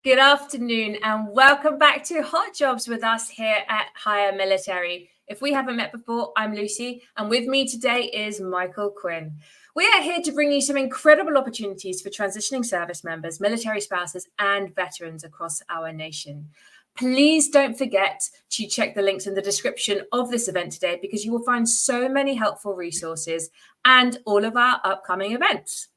Good afternoon and welcome back to Hot Jobs with us here at Hire Military. If we haven't met before, I'm Lucy and with me today is Michael Quinn. We are here to bring you some incredible opportunities for transitioning service members, military spouses and veterans across our nation. Please don't forget to check the links in the description of this event today because you will find so many helpful resources and all of our upcoming events.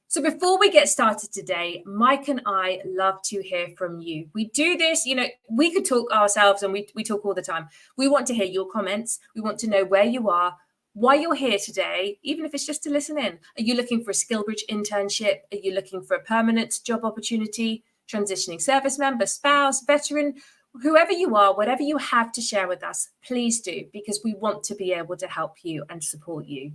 So before we get started today, Mike and I love to hear from you. We do this, we could talk ourselves and we talk all the time. We want to hear your comments. We want to know where you are, why you're here today, even if it's just to listen in. Are you looking for a SkillBridge internship? Are you looking for a permanent job opportunity? Transitioning service member, spouse, veteran, whoever you are, whatever you have to share with us, please do, because we want to be able to help you and support you.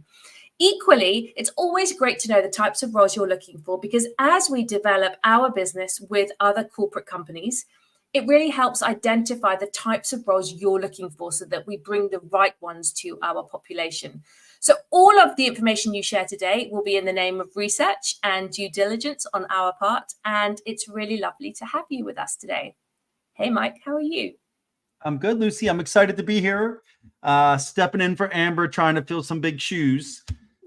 Equally, it's always great to know the types of roles you're looking for because as we develop our business with other corporate companies, it really helps identify the types of roles you're looking for so that we bring the right ones to our population. So all of the information you share today will be in the name of research and due diligence on our part, and it's really lovely to have you with us today. Hey, Mike, how are you? I'm good, Lucy. I'm excited to be here, stepping in for Amber, trying to fill some big shoes.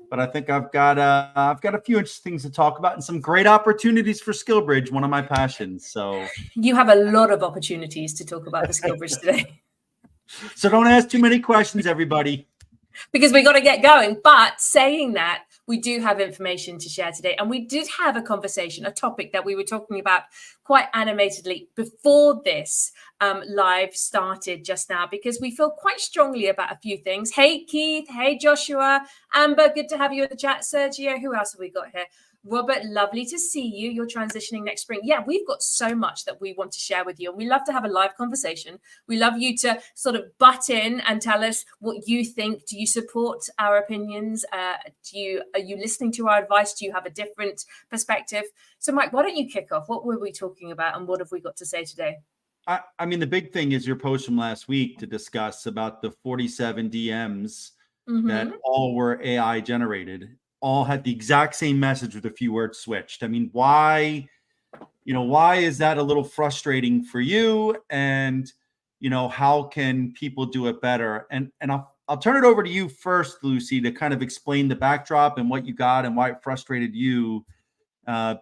But I think I've got a few interesting things to talk about and some great opportunities for SkillBridge, one of my passions. So you have a lot of opportunities to talk about the SkillBridge today. So don't ask too many questions, everybody. Because we got to get going. But saying that, we do have information to share today. And we did have a conversation, a topic that we were talking about quite animatedly before this live started just now, because we feel quite strongly about a few things. Hey, Keith. Hey, Joshua. Amber, good to have you in the chat. Sergio, who else have we got here? Robert, lovely to see you. You're transitioning next spring. Yeah, we've got so much that we want to share with you. And we love to have a live conversation. We love you to sort of butt in and tell us what you think. Do you support our opinions? Are you listening to our advice? Do you have a different perspective? So, Mike, why don't you kick off? What were we talking about and what have we got to say today? I mean, the big thing is your post from last week to discuss about the 47 DMs that all were AI generated. All had the exact same message with a few words switched. I mean, why is that a little frustrating for you? And, how can people do it better? And I'll turn it over to you first, Lucy, to kind of explain the backdrop and what you got and why it frustrated you,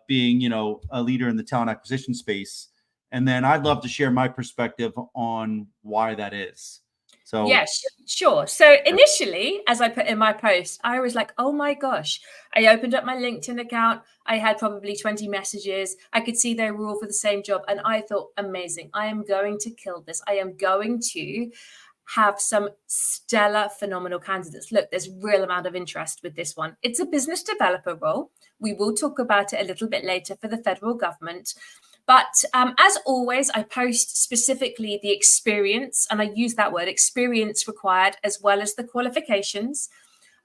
being, a leader in the talent acquisition space. And then I'd love to share my perspective on why that is. So yes, sure. So initially, as I put in my post, I was like, oh my gosh, I opened up my LinkedIn account. I had probably 20 messages. I could see they were all for the same job. And I thought, amazing, I am going to kill this. I am going to have some stellar, phenomenal candidates. Look, there's real amount of interest with this one. It's a business developer role. We will talk about it a little bit later for the federal government. But as always, I post specifically the experience, and I use that word, experience required, as well as the qualifications.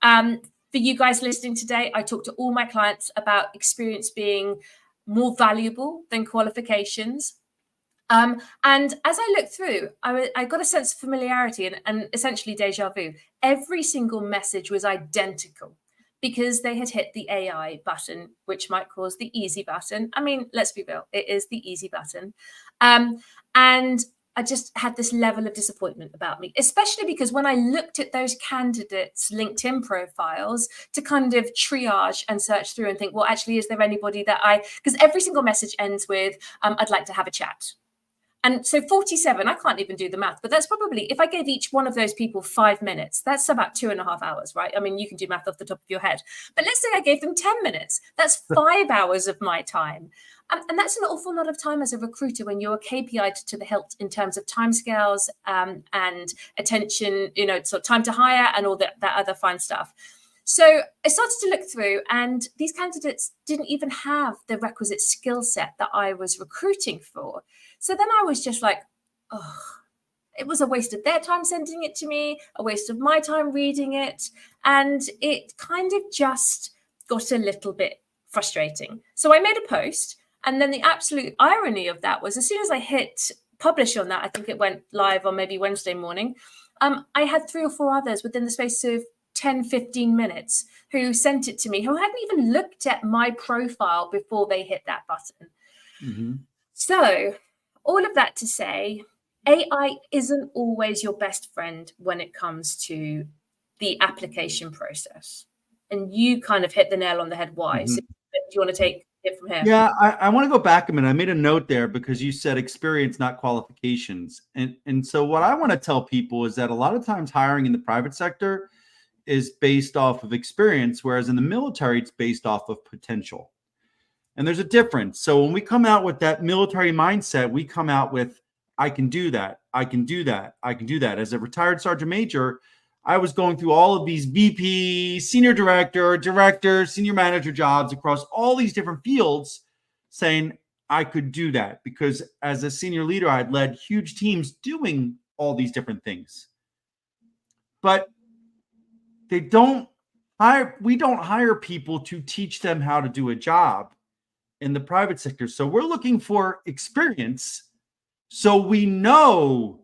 For you guys listening today, I talk to all my clients about experience being more valuable than qualifications. And as I looked through, I got a sense of familiarity and essentially deja vu. Every single message was identical, because they had hit the AI button, which Mike calls the easy button. I mean, let's be real, it is the easy button. And I just had this level of disappointment about me, especially because when I looked at those candidates' LinkedIn profiles to kind of triage and search through and think, well, actually, is there anybody that because every single message ends with, I'd like to have a chat. And so 47, I can't even do the math, but that's probably, if I gave each one of those people 5 minutes, that's about 2.5 hours, right? I mean, you can do math off the top of your head, but let's say I gave them 10 minutes. That's 5 hours of my time. And that's an awful lot of time as a recruiter when you're KPI'd to the hilt in terms of timescales and attention, sort of time to hire and all that other fine stuff. So I started to look through, and these candidates didn't even have the requisite skill set that I was recruiting for. So then I was just like, oh, it was a waste of their time sending it to me, a waste of my time reading it. And it kind of just got a little bit frustrating. So I made a post, and then the absolute irony of that was as soon as I hit publish on that, I think it went live on maybe Wednesday morning, I had 3 or 4 others within the space of 10, 15 minutes who sent it to me, who hadn't even looked at my profile before they hit that button. So all of that to say, AI isn't always your best friend when it comes to the application process. And you kind of hit the nail on the head why. So do you want to take it from here? Yeah, I want to go back a minute. I made a note there because you said experience, not qualifications. And so what I want to tell people is that a lot of times hiring in the private sector is based off of experience, whereas in the military, it's based off of potential. And there's a difference. So when we come out with that military mindset, we come out with, I can do that. I can do that. I can do that. As a retired sergeant major, I was going through all of these VP, senior director, senior manager jobs across all these different fields saying I could do that because as a senior leader, I'd led huge teams doing all these different things. But we don't hire people to teach them how to do a job in the private sector. So we're looking for experience. So we know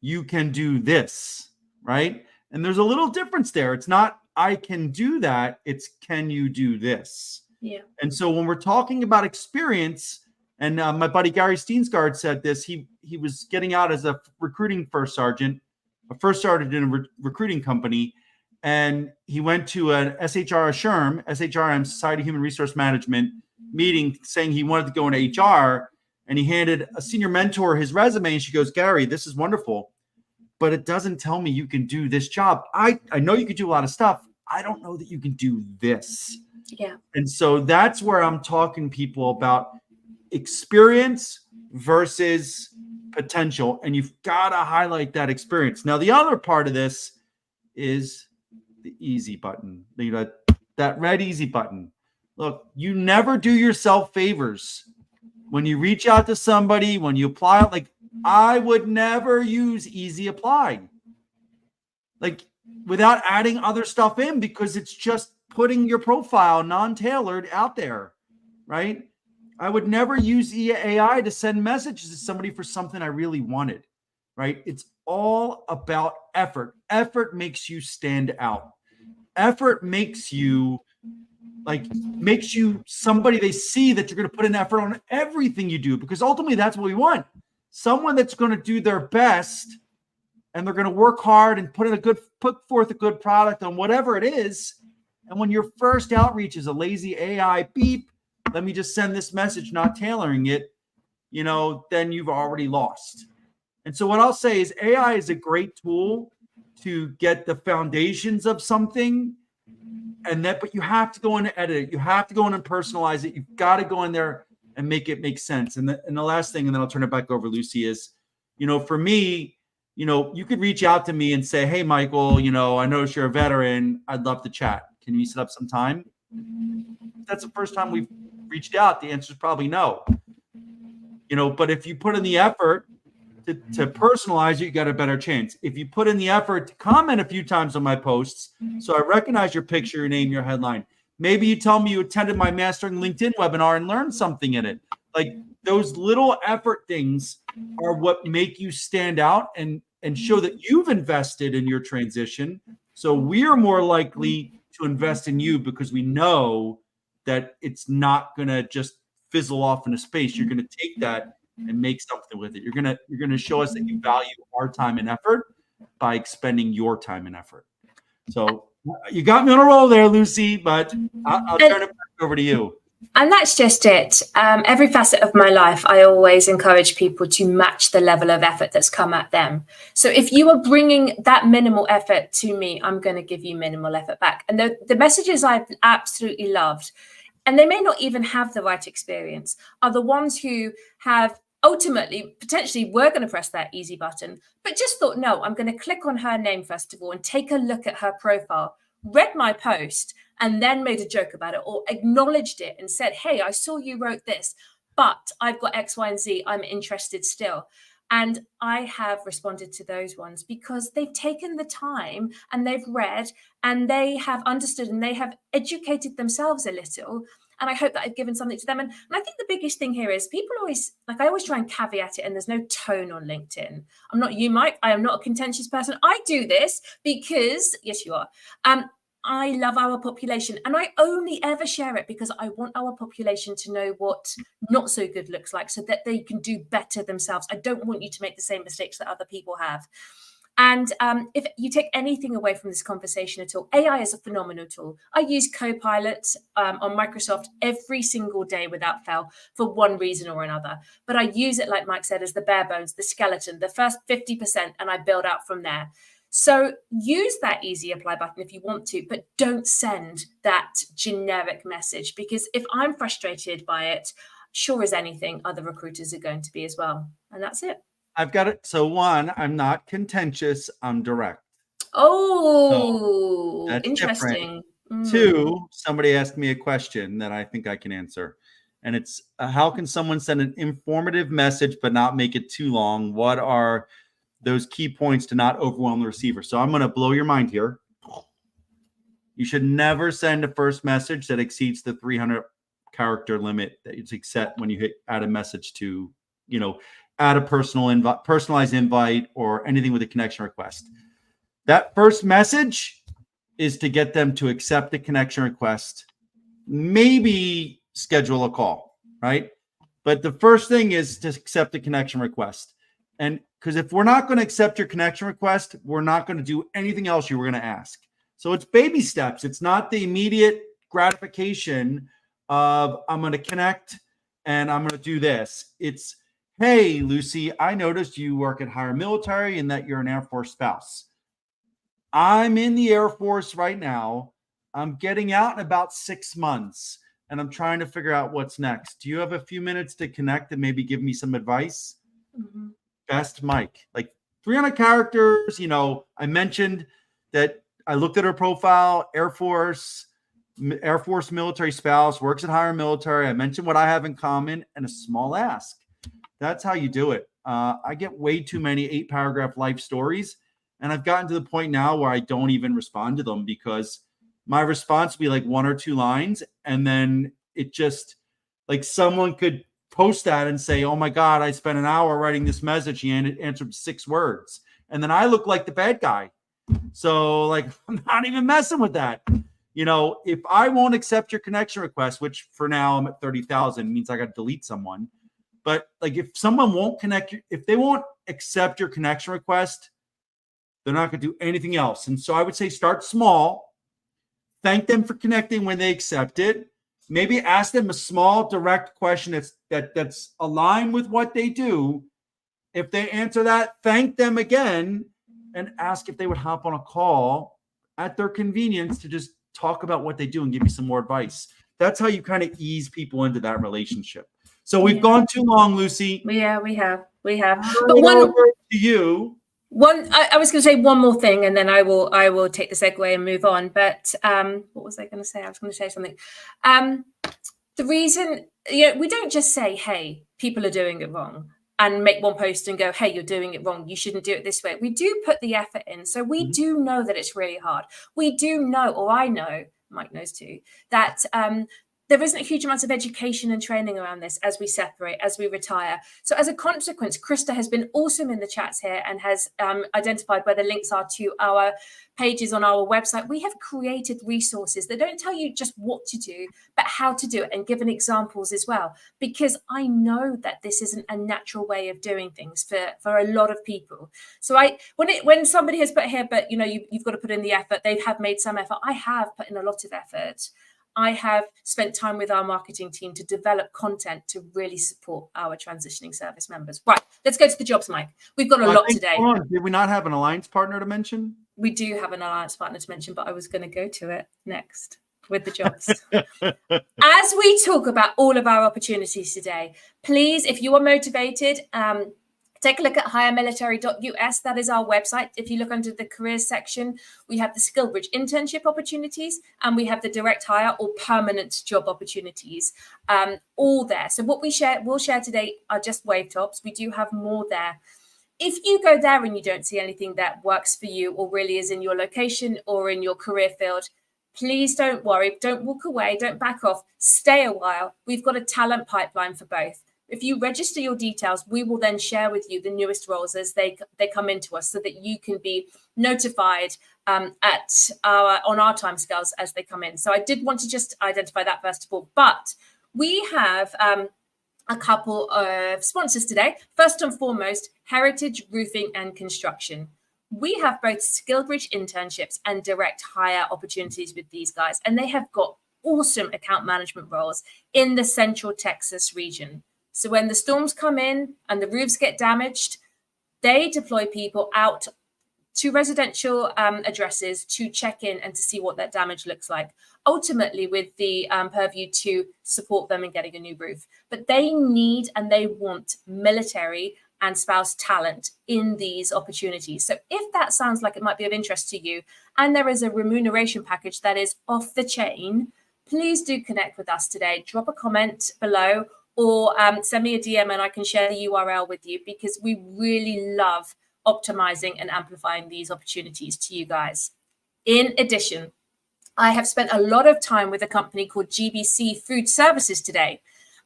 you can do this, right? And there's a little difference there. It's not, I can do that. It's, can you do this? Yeah. And so when we're talking about experience, and my buddy Gary Steensgaard said this, he was getting out as a recruiting first sergeant in a recruiting company. And he went to an SHRM, Society of Human Resource Management meeting saying he wanted to go into HR, and he handed a senior mentor his resume, and she goes, Gary, this is wonderful, but it doesn't tell me you can do this job. I know you can do a lot of stuff. I don't know that you can do this. Yeah. And so that's where I'm talking people about experience versus potential. And you've got to highlight that experience. Now, the other part of this is the easy button, that red easy button. Look, you never do yourself favors when you reach out to somebody, when you apply. Like, I would never use easy apply, like without adding other stuff in, because it's just putting your profile non-tailored out there, right? I would never use AI to send messages to somebody for something I really wanted, right? It's all about effort. Effort makes you stand out. Effort makes you somebody they see that you're going to put an effort on everything you do, because ultimately that's what we want. Someone that's going to do their best and they're going to work hard and put forth a good product on whatever it is. And when your first outreach is a lazy AI beep, let me just send this message, not tailoring it, then you've already lost. And so what I'll say is AI is a great tool to get the foundations of something, but you have to go in and edit it. You have to go in and personalize it. You've got to go in there and make it make sense. And the last thing, and then I'll turn it back over to Lucy, is, for me, you could reach out to me and say, hey, Michael, I notice you're a veteran. I'd love to chat. Can we set up some time? If that's the first time we've reached out, the answer is probably no. But if you put in the effort to personalize it, you got a better chance. If you put in the effort to comment a few times on my posts, so I recognize your picture, your name, your headline. Maybe you tell me you attended my Mastering LinkedIn webinar and learned something in it. Like, those little effort things are what make you stand out and show that you've invested in your transition. So we're more likely to invest in you because we know that it's not going to just fizzle off into space. You're going to take that and make something with it. You're gonna show us that you value our time and effort by expending your time and effort. So you got me on a roll there, Lucy, but I'll turn it back over to you. And that's just it. Every facet of my life, I always encourage people to match the level of effort that's come at them. So if you are bringing that minimal effort to me, I'm going to give you minimal effort back. And the messages I've absolutely loved, and they may not even have the right experience, are the ones who have ultimately, potentially, were going to press that easy button, but just thought, no, I'm going to click on her name first of all and take a look at her profile, read my post, and then made a joke about it or acknowledged it and said, hey, I saw you wrote this, but I've got X, Y, and Z. I'm interested still. And I have responded to those ones because they've taken the time and they've read and they have understood and they have educated themselves a little. And I hope that I've given something to them. And I think the biggest thing here is people always, I always try and caveat it, and there's no tone on LinkedIn. I'm not you, Mike. I am not a contentious person. I do this because, yes, you are. I love our population, and I only ever share it because I want our population to know what not so good looks like so that they can do better themselves. I don't want you to make the same mistakes that other people have. And if you take anything away from this conversation at all, AI is a phenomenal tool. I use Copilot on Microsoft every single day without fail for one reason or another. But I use it, like Mike said, as the bare bones, the skeleton, the first 50%, and I build out from there. So use that easy apply button if you want to, but don't send that generic message, because if I'm frustrated by it, sure as anything, other recruiters are going to be as well. And that's it. I've got it. So one, I'm not contentious, I'm direct. Oh, so that's interesting. Two, somebody asked me a question that I think I can answer. And it's how can someone send an informative message but not make it too long? What are those key points to not overwhelm the receiver? So I'm going to blow your mind here. You should never send a first message that exceeds the 300 character limit that you set when you add a message to, add a personalized invite or anything with a connection request. That first message is to get them to accept the connection request, maybe schedule a call, right? But the first thing is to accept the connection request. And because if we're not going to accept your connection request, we're not going to do anything else you were going to ask. So it's baby steps. It's not the immediate gratification of I'm going to connect and I'm going to do this. It's, hey, Lucy, I noticed you work at higher military and that you're an Air Force spouse. I'm in the Air Force right now. I'm getting out in about 6 months and I'm trying to figure out what's next. Do you have a few minutes to connect and maybe give me some advice? Mm-hmm. Best Mike, like 300 characters. I mentioned that I looked at her profile, Air Force military spouse, works at higher military. I mentioned what I have in common and a small ask. That's how you do it. I get way too many 8-paragraph life stories. And I've gotten to the point now where I don't even respond to them because my response will be like 1 or 2 lines. And then it just like someone could post that and say, oh my God, I spent an hour writing this message and it answered 6 words. And then I look like the bad guy. So like, I'm not even messing with that. If I won't accept your connection request, which for now I'm at 30,000, means I got to delete someone. But like, if someone won't if they won't accept your connection request, they're not going to do anything else. And so I would say start small, thank them for connecting when they accept it. Maybe ask them a small direct question that's aligned with what they do. If they answer that, thank them again and ask if they would hop on a call at their convenience to just talk about what they do and give you some more advice. That's how you kind of ease people into that relationship. So we've gone too long, Lucy. Yeah, we have. But one over to you. I was going to say one more thing, and then I will take the segue and move on. But what was I going to say? I was going to say something. The reason, we don't just say, "Hey, people are doing it wrong," and make one post and go, "Hey, you're doing it wrong. You shouldn't do it this way." We do put the effort in, so we do know that it's really hard. We do know, or I know, Mike knows too, that there isn't a huge amount of education and training around this as we separate, as we retire. So as a consequence, Krista has been awesome in the chats here and has identified where the links are to our pages on our website. We have created resources that don't tell you just what to do, but how to do it and given examples as well. Because I know that this isn't a natural way of doing things for a lot of people. So when somebody has put here, but you've got to put in the effort, they have made some effort. I have put in a lot of effort. I have spent time with our marketing team to develop content to really support our transitioning service members. Right, let's go to the jobs, Mike. We've got a lot today. Did we not have an alliance partner to mention? We do have an alliance partner to mention, but I was going to go to it next with the jobs. As we talk about all of our opportunities today, please, if you are motivated, take a look at hiremilitary.us. That is our website. If you look under the careers section, we have the SkillBridge internship opportunities and we have the direct hire or permanent job opportunities, all there. So what we'll share today are just wave tops. We do have more there. If you go there and you don't see anything that works for you or really is in your location or in your career field, please don't worry. Don't walk away. Don't back off. Stay a while. We've got a talent pipeline for both. If you register your details, we will then share with you the newest roles as they come into us, so that you can be notified on our timescales as they come in. So I did want to just identify that first of all. But we have a couple of sponsors today. First and foremost, Heritage Roofing and Construction. We have both SkillBridge internships and direct hire opportunities with these guys, and they have got awesome account management roles in the Central Texas region. So when the storms come in and the roofs get damaged, they deploy people out to residential addresses to check in and to see what that damage looks like, ultimately with the purview to support them in getting a new roof. But they need and they want military and spouse talent in these opportunities. So if that sounds like it might be of interest to you, and there is a remuneration package that is off the chain, please do connect with us today. Drop a comment below, or send me a DM and I can share the URL with you, because we really love optimizing and amplifying these opportunities to you guys. In addition, I have spent a lot of time with a company called GBC Food Services today,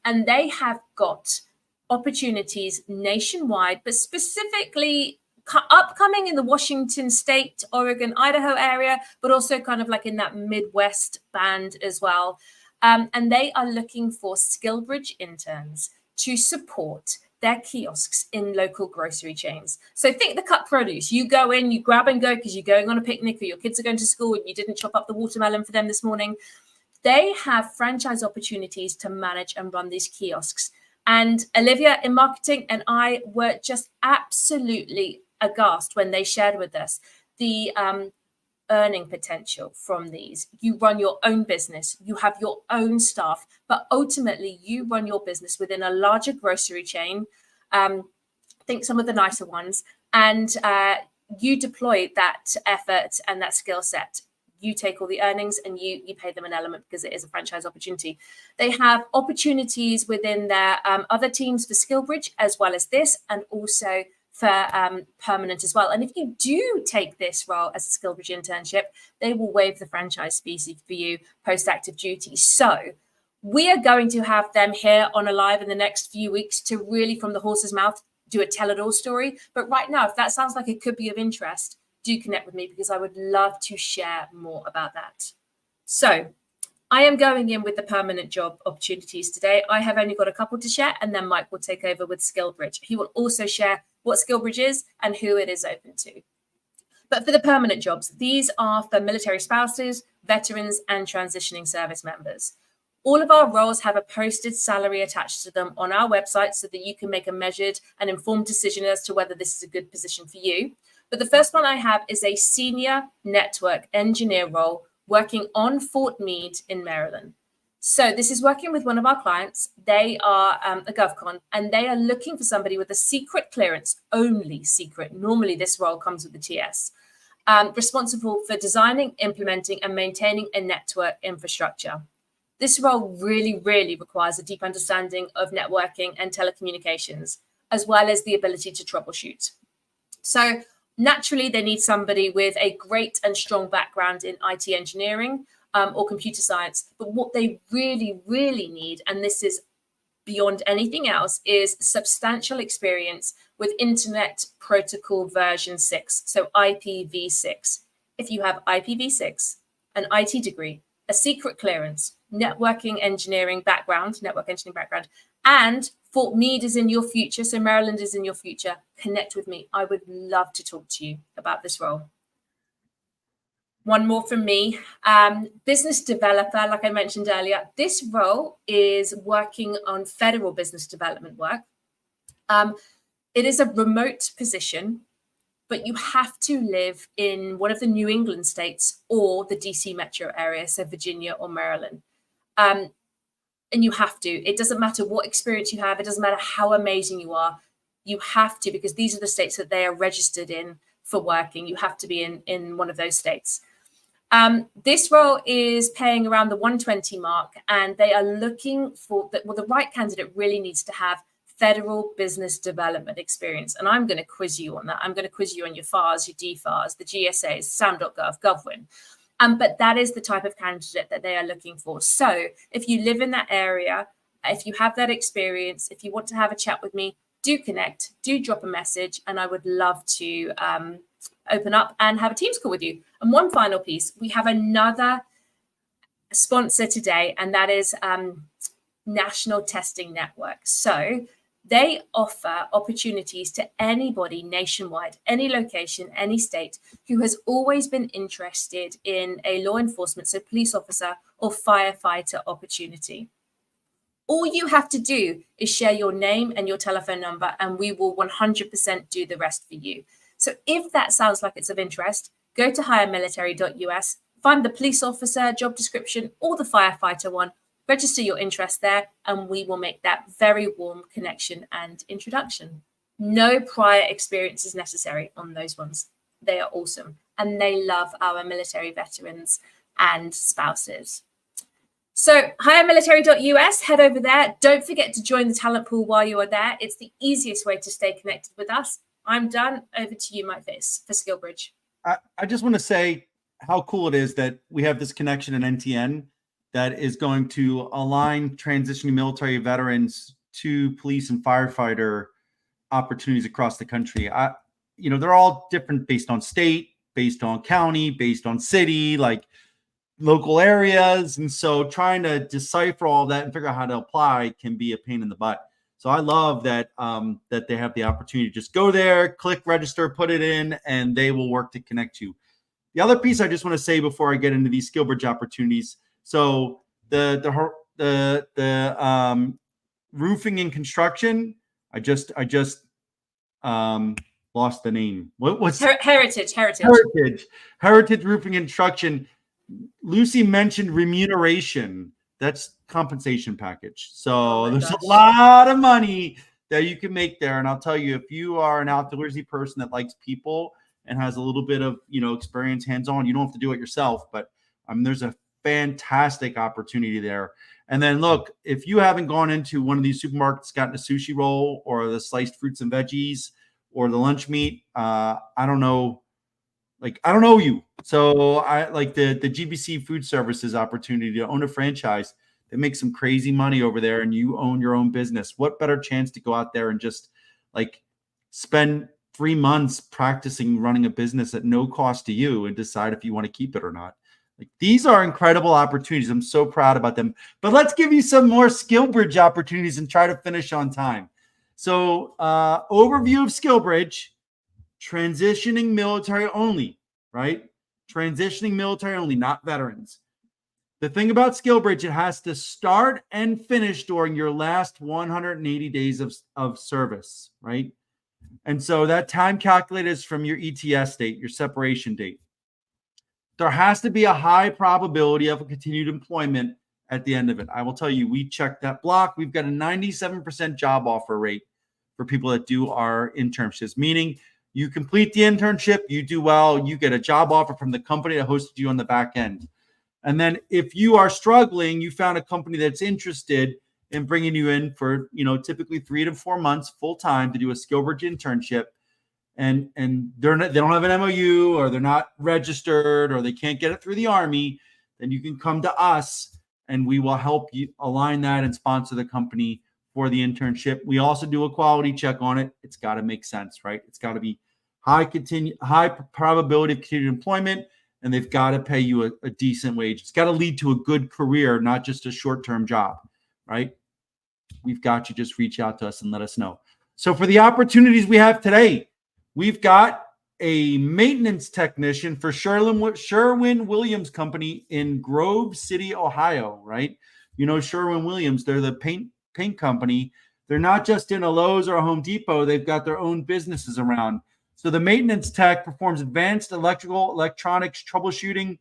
and they have got opportunities nationwide, but specifically upcoming in the Washington State, Oregon, Idaho area, but also kind of like in that Midwest band as well. And they are looking for SkillBridge interns to support their kiosks in local grocery chains. So think the cut produce. You go in, you grab and go because you're going on a picnic or your kids are going to school and you didn't chop up the watermelon for them this morning. They have franchise opportunities to manage and run these kiosks. And Olivia in marketing and I were just absolutely aghast when they shared with us the earning potential from these. You run your own business, you have your own staff, but ultimately you run your business within a larger grocery chain. Think some of the nicer ones, and you deploy that effort and that skill set. You take all the earnings and you pay them an element because it is a franchise opportunity. They have opportunities within their other teams for SkillBridge as well as this, and also for permanent as well. And if you do take this role as a SkillBridge internship, they will waive the franchise fees for you post-active duty. So we are going to have them here on Alive in the next few weeks to really, from the horse's mouth, do a tell-it-all story. But right now, if that sounds like it could be of interest, do connect with me, because I would love to share more about that. So I am going in with the permanent job opportunities today. I have only got a couple to share, and then Mike will take over with SkillBridge. He will also share what SkillBridge is and who it is open to. But for the permanent jobs, these are for military spouses, veterans, and transitioning service members. All of our roles have a posted salary attached to them on our website so that you can make a measured and informed decision as to whether this is a good position for you. But the first one I have is a senior network engineer role working on Fort Meade in Maryland. So this is working with one of our clients. They are a GovCon, and they are looking for somebody with a secret clearance, only secret. Normally this role comes with the TS, responsible for designing, implementing, and maintaining a network infrastructure. This role really, really requires a deep understanding of networking and telecommunications, as well as the ability to troubleshoot. So naturally, they need somebody with a great and strong background in IT engineering or computer science. But what they really, really need, and this is beyond anything else, is substantial experience with Internet Protocol version 6, so IPv6. If you have IPv6, an IT degree, a secret clearance, network engineering background, and Fort Meade is in your future, so Maryland is in your future, connect with me. I would love to talk to you about this role. One more from me, business developer, like I mentioned earlier. This role is working on federal business development work. It is a remote position, but you have to live in one of the New England states or the DC metro area, so Virginia or Maryland. And you have to. It doesn't matter what experience you have. It doesn't matter how amazing you are. You have to, because these are the states that they are registered in for working. You have to be in one of those states. This role is paying around the 120 mark, and they are looking for the right candidate really needs to have federal business development experience. And I'm going to quiz you on that. I'm going to quiz you on your FARs, your DFARs, the GSAs, SAM.gov, GovWin. But that is the type of candidate that they are looking for. So if you live in that area, If you have that experience, if you want to have a chat with me, do connect, do drop a message, and I would love to open up and have a Teams call with you. And one final piece, we have another sponsor today, and that is National Testing Network. So they offer opportunities to anybody nationwide, any location, any state, who has always been interested in a law enforcement, so police officer or firefighter opportunity. All you have to do is share your name and your telephone number, and we will 100% do the rest for you. So if that sounds like it's of interest, go to hiremilitary.us, find the police officer job description or the firefighter one, register your interest there, and we will make that very warm connection and introduction. No prior experience is necessary on those ones. They are awesome, and they love our military veterans and spouses. So hiremilitary.us, head over there. Don't forget to join the talent pool while you are there. It's the easiest way to stay connected with us. I'm done. Over to you, Mike Face, for SkillBridge. I just want to say how cool it is that we have this connection in NTN that is going to align transitioning military veterans to police and firefighter opportunities across the country. They're all different based on state, based on county, based on city, like local areas. And so trying to decipher all that and figure out how to apply can be a pain in the butt. So I love that that they have the opportunity to just go there, click register, put it in, and they will work to connect you. The other piece I just want to say before I get into these SkillBridge opportunities. So the roofing and construction, I just lost the name. What's Heritage Roofing and Construction. Lucy mentioned remuneration. That's compensation package. So there's a lot of money that you can make there. And I'll tell you, if you are an outdoorsy person that likes people and has a little bit of, experience hands-on, you don't have to do it yourself, but there's a fantastic opportunity there. And then look, if you haven't gone into one of these supermarkets, gotten a sushi roll or the sliced fruits and veggies or the lunch meat, I don't know you. So I like the GBC Food Services opportunity to own a franchise that makes some crazy money over there, and you own your own business. What better chance to go out there and just like spend 3 months practicing running a business at no cost to you and decide if you want to keep it or not. Like, these are incredible opportunities. I'm so proud about them. But let's give you some more SkillBridge opportunities and try to finish on time. So overview of SkillBridge. Transitioning military only, right? Transitioning military only, not veterans. The thing about SkillBridge, it has to start and finish during your last 180 days of service, right? And so that time calculated is from your ETS date, your separation date. There has to be a high probability of a continued employment at the end of it. I will tell you, we checked that block. We've got a 97% job offer rate for people that do our internships, meaning you complete the internship, you do well, you get a job offer from the company that hosted you on the back end. And then if you are struggling, you found a company that's interested in bringing you in for, typically 3 to 4 months full time to do a SkillBridge internship, and they don't have an MOU, or they're not registered, or they can't get it through the Army, then you can come to us and we will help you align that and sponsor the company for the internship. We also do a quality check on it. It's got to make sense, right? It's got to be high probability of continued employment, and they've got to pay you a decent wage. It's got to lead to a good career, not just a short-term job, right? We've got you. Just reach out to us and let us know. So for the opportunities we have today, we've got a maintenance technician for Sherwin-Williams Company in Grove City, Ohio, right? Sherwin-Williams, they're the paint company. They're not just in a Lowe's or a Home Depot. They've got their own businesses around. So the maintenance tech performs advanced electronics troubleshooting,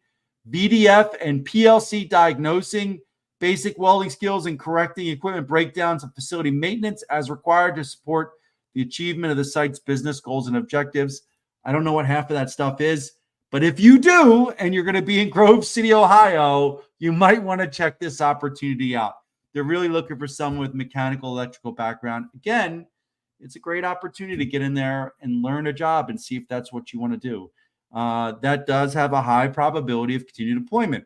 BDF and PLC diagnosing, basic welding skills, and correcting equipment breakdowns and facility maintenance as required to support the achievement of the site's business goals and objectives. I don't know what half of that stuff is, but if you do, and you're going to be in Grove City, Ohio, you might want to check this opportunity out. They're really looking for someone with mechanical, electrical background. Again, it's a great opportunity to get in there and learn a job and see if that's what you want to do. That does have a high probability of continued employment.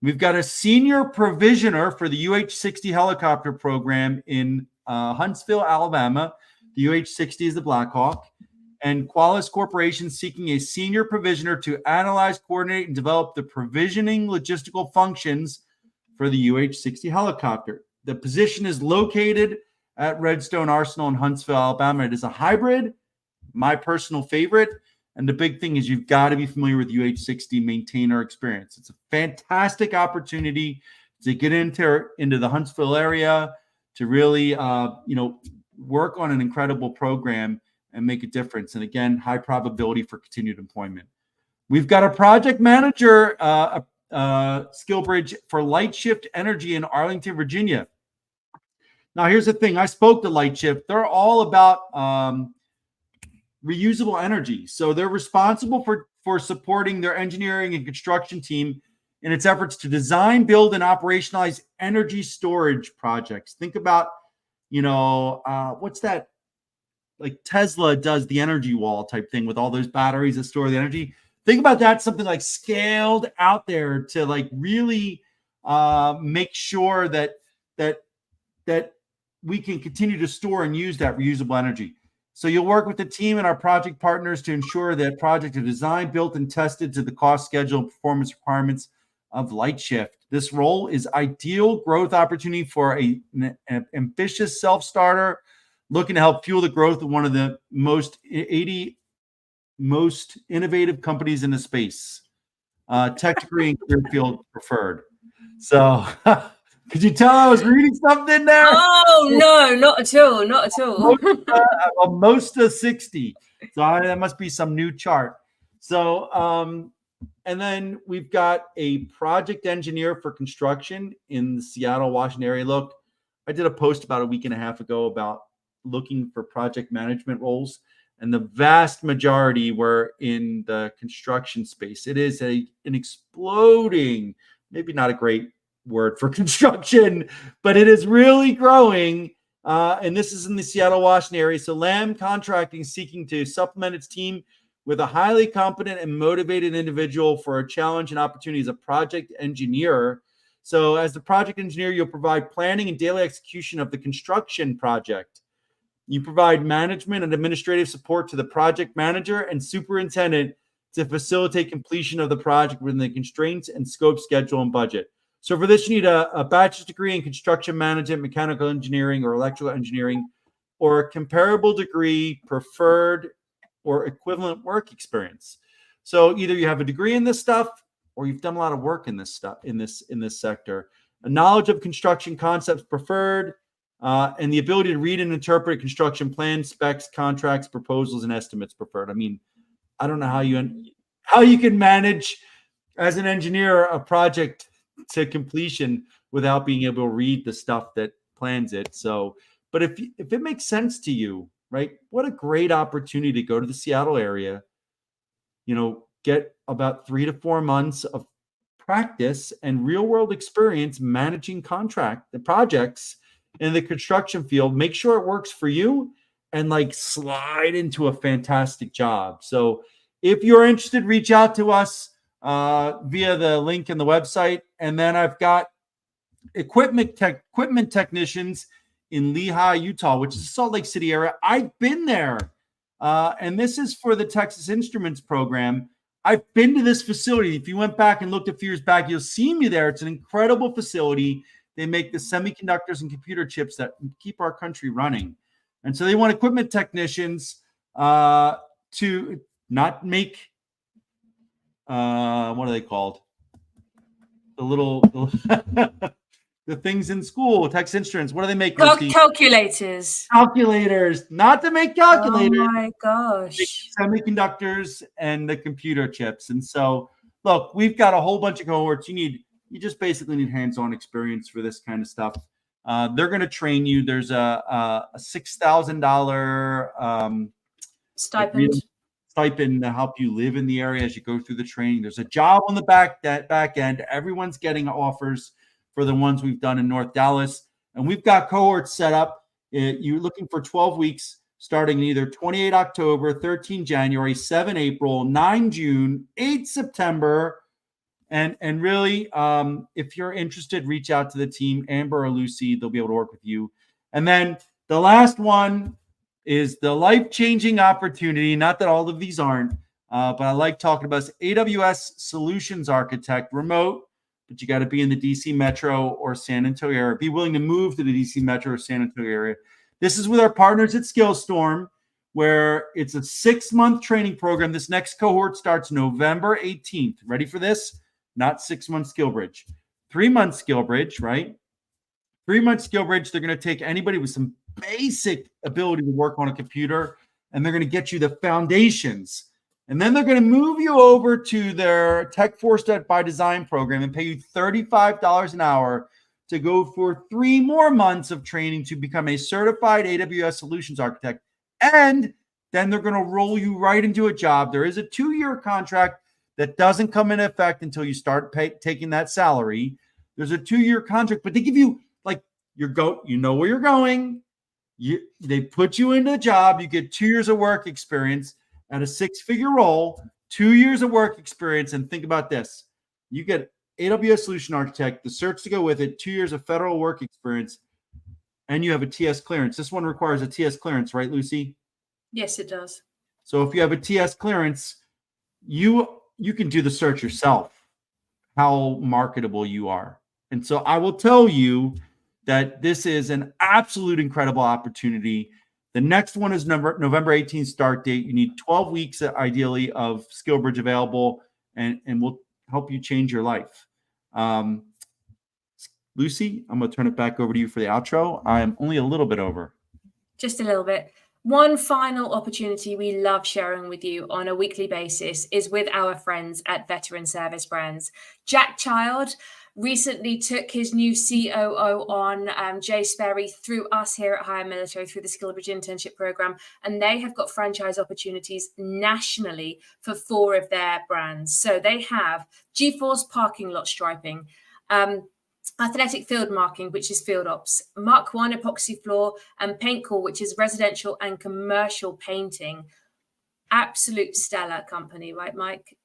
We've got a senior provisioner for the UH-60 helicopter program in Huntsville, Alabama. The UH-60 is the Black Hawk. And Qualis Corporation seeking a senior provisioner to analyze, coordinate, and develop the provisioning logistical functions for the UH-60 helicopter. The position is located at Redstone Arsenal in Huntsville, Alabama. It is a hybrid, my personal favorite. And the big thing is you've got to be familiar with UH-60 maintainer experience. It's a fantastic opportunity to get into the Huntsville area, to really work on an incredible program and make a difference. And again, high probability for continued employment. We've got a project manager skill bridge for Light Shift Energy in Arlington, Virginia. Now, here's the thing. I spoke to Light Shift. They're all about reusable energy. So they're responsible for supporting their engineering and construction team in its efforts to design, build, and operationalize energy storage projects. Think about, what's that? Like Tesla does the energy wall type thing with all those batteries that store the energy. Think about that, something like scaled out there to like really make sure that we can continue to store and use that reusable energy. So you'll work with the team and our project partners to ensure that projects are designed, built, and tested to the cost, schedule, and performance requirements of Light Shift. This role is ideal growth opportunity for an ambitious self-starter looking to help fuel the growth of one of the most innovative companies in the space. Tech degree and career field preferred. So could you tell I was reading something there? Oh, no, not at all. Not at all. Most of 60. So that must be some new chart. So, and then we've got a project engineer for construction in the Seattle, Washington area. Look, I did a post about a week and a half ago about looking for project management roles, and the vast majority were in the construction space. It is an exploding, maybe not a great word for construction, but it is really growing. And this is in the Seattle, Washington area. So Lamb Contracting seeking to supplement its team with a highly competent and motivated individual for a challenge and opportunity as a project engineer. So as the project engineer, you'll provide planning and daily execution of the construction project. You provide management and administrative support to the project manager and superintendent to facilitate completion of the project within the constraints and scope, schedule, and budget. So for this, you need a bachelor's degree in construction management, mechanical engineering, or electrical engineering, or a comparable degree, preferred or equivalent work experience. So either you have a degree in this stuff or you've done a lot of work in this stuff, in this sector. A knowledge of construction concepts preferred, and the ability to read and interpret construction plans, specs, contracts, proposals, and estimates preferred. I mean, I don't know how you can manage as an engineer a project to completion without being able to read the stuff that plans it. So, but if it makes sense to you, right? What a great opportunity to go to the Seattle area, get about 3 to 4 months of practice and real world experience managing the projects in the construction field. Make sure it works for you and like slide into a fantastic job. So if you're interested, reach out to us via the link in the website. And then I've got equipment technicians in Lehi, Utah, which is the Salt Lake City area. I've been there. And this is for the Texas Instruments program. I've been to this facility. If you went back and looked a few years back, you'll see me there. It's an incredible facility. They make the semiconductors and computer chips that keep our country running. And so they want equipment technicians to not make, what are they called? The things in school, Texas Instruments. What do they make? Calculators. Calculators. Not to make calculators. Oh my gosh. Semiconductors and the computer chips. And so, look, we've got a whole bunch of cohorts. You just basically need hands-on experience for this kind of stuff. They're going to train you. There's a $6,000 stipend to help you live in the area as you go through the training. There's a job on the back end. Everyone's getting offers for the ones we've done in North Dallas. And we've got cohorts set up. You're looking for 12 weeks starting either 28 October, 13 January, 7 April, 9 June, 8 September, And really, if you're interested, reach out to the team, Amber or Lucy. They'll be able to work with you. And then the last one is the life-changing opportunity. Not that all of these aren't, but I like talking about this. AWS Solutions Architect, remote, but you got to be in the DC Metro or San Antonio area. Be willing to move to the DC Metro or San Antonio area. This is with our partners at Skillstorm, where it's a 6-month training program. This next cohort starts November 18th. Ready for this? Not 6-month SkillBridge. 3-month SkillBridge, right? 3-month SkillBridge, they're going to take anybody with some basic ability to work on a computer, and they're going to get you the foundations. And then they're going to move you over to their Tech Force by Design program and pay you $35 an hour to go for 3 more months of training to become a certified AWS solutions architect. And then they're going to roll you right into a job. There is a 2-year contract that doesn't come into effect until you start taking that salary. There's a 2-year contract, but they give you you know where you're going. They put you into a job. You get 2 years of work experience at a 6-figure role, 2 years of work experience. And think about this. You get AWS Solution Architect, the certs to go with it, 2 years of federal work experience, and you have a TS clearance. This one requires a TS clearance, right, Lucy? Yes, it does. So if you have a TS clearance, you can do the search yourself, how marketable you are. And so I will tell you that this is an absolute incredible opportunity. The next one is November 18th start date. You need 12 weeks, ideally, of SkillBridge available, and we'll help you change your life. Lucy, I'm going to turn it back over to you for the outro. I am only a little bit over. Just a little bit. One final opportunity we love sharing with you on a weekly basis is with our friends at Veteran Service Brands. Jack Child recently took his new COO on, Jay Sperry, through us here at Hire Military, through the SkillBridge internship program, and they have got franchise opportunities nationally for 4 of their brands. So they have GeForce parking lot striping, Athletic Field Marking, which is Field Ops, Mark 1 epoxy floor, and Paint Core, which is residential and commercial painting. Absolute stellar company, right, Mike?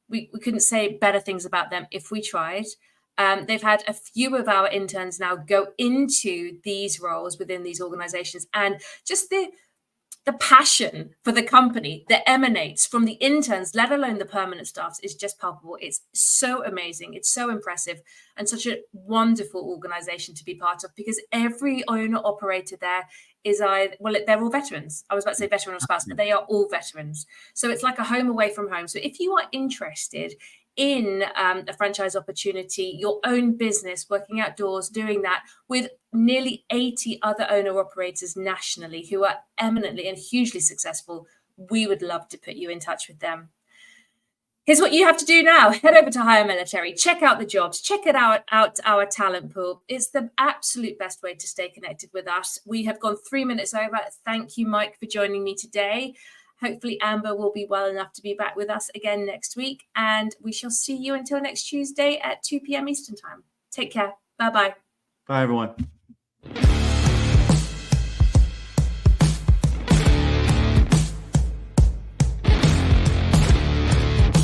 We couldn't say better things about them if we tried. They've had a few of our interns now go into these roles within these organizations, and just the passion for the company that emanates from the interns, let alone the permanent staffs, is just palpable. It's so amazing. It's so impressive, and such a wonderful organization to be part of, because every owner operator there is they're all veterans. I was about to say veteran or spouse, but they are all veterans. So it's like a home away from home. So if you are interested in a franchise opportunity, your own business, working outdoors, doing that with nearly 80 other owner operators nationally who are eminently and hugely successful, we would love to put you in touch with them. Here's what you have to do now. Head over to Hire Military, check out the jobs, check it out our talent pool. It's the absolute best way to stay connected with us. We have gone 3 minutes over. Thank you, Mike, for joining me today. Hopefully Amber will be well enough to be back with us again next week, and we shall see you until next Tuesday at 2 p.m. Eastern Time. Take care. Bye-bye. Bye, everyone.